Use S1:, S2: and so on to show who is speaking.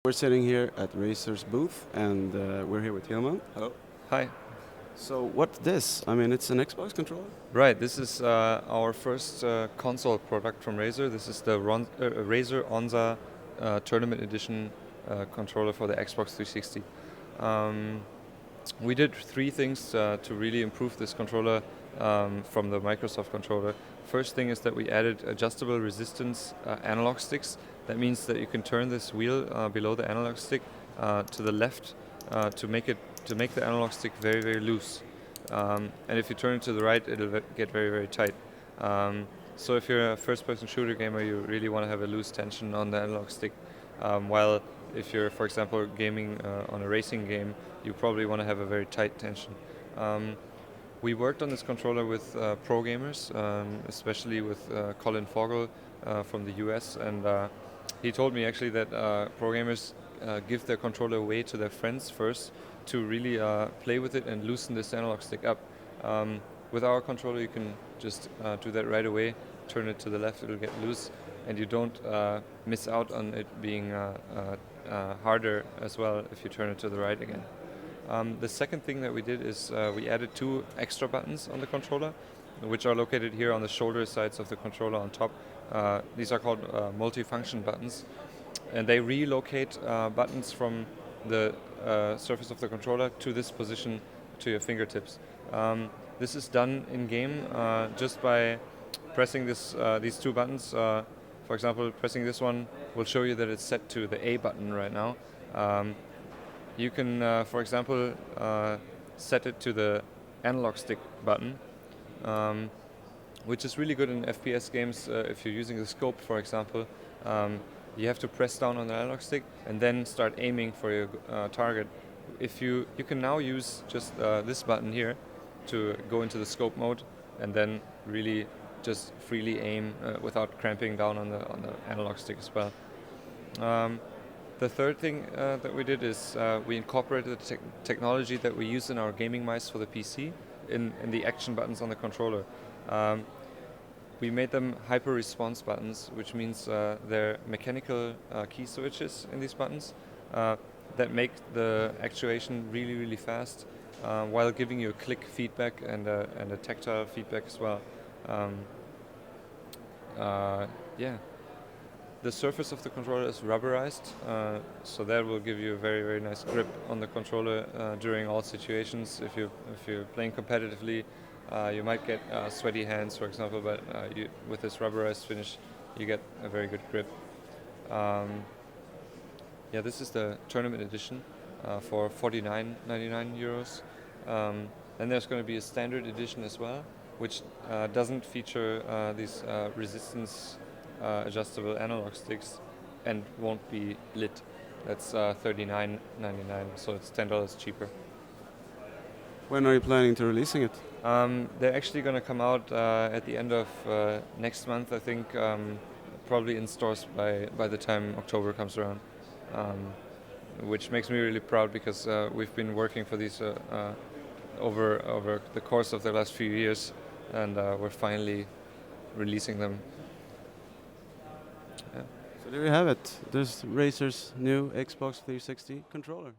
S1: We're sitting here at Razer's booth, and we're here with Hilman. Hello.
S2: Hi.
S1: So what's this? I mean, it's an Xbox controller?
S2: Right, this is our first console product from Razer. This is the Razer Onza Tournament Edition controller for the Xbox 360. We did three things to really improve this controller from the Microsoft controller. First thing is that we added adjustable resistance analog sticks. That means that you can turn this wheel below the analog stick to the left to make the analog stick very, very loose. And if you turn it to the right, it'll get very, very tight. So if you're a first-person shooter gamer, you really want to have a loose tension on the analog stick. While if you're, for example, gaming on a racing game, you probably want to have a very tight tension. We worked on this controller with pro gamers, especially with Colin Fogel from the US, and he told me actually that pro gamers give their controller away to their friends first to really play with it and loosen this analog stick up. With our controller you can just do that right away, turn it to the left, it'll get loose, and you don't miss out on it being harder as well if you turn it to the right again. The second thing that we did is we added two extra buttons on the controller, which are located here on the shoulder sides of the controller on top. These are called multi-function buttons, and they relocate buttons from the surface of the controller to this position, to your fingertips. This is done in-game just by pressing these two buttons. For example, pressing this one will show you that it's set to the A button right now. You can, for example, set it to the analog stick button, which is really good in FPS games. If you're using the scope, for example, you have to press down on the analog stick and then start aiming for your target. You can now use just this button here to go into the scope mode and then really just freely aim without cramping down on the analog stick as well. The third thing that we did is we incorporated the technology that we use in our gaming mice for the PC in the action buttons on the controller. We made them hyper-response buttons, which means they're mechanical key switches in these buttons that make the actuation really, really fast while giving you a click feedback and a tactile feedback as well. Yeah. The surface of the controller is rubberized, so that will give you a very, very nice grip on the controller during all situations. If you're playing competitively, you might get sweaty hands, for example, but with this rubberized finish, you get a very good grip. Yeah, this is the tournament edition for €49.99. Then there's going to be a standard edition as well, which doesn't feature these resistance adjustable analog sticks and won't be lit. That's $39.99, so it's $10 cheaper.
S1: When are you planning to releasing it?
S2: They're actually going to come out at the end of next month, I think, probably in stores by the time October comes around, which makes me really proud because we've been working for these over the course of the last few years, and we're finally releasing them. Yeah.
S1: So there you have it. There's Razer's new Xbox 360 controller.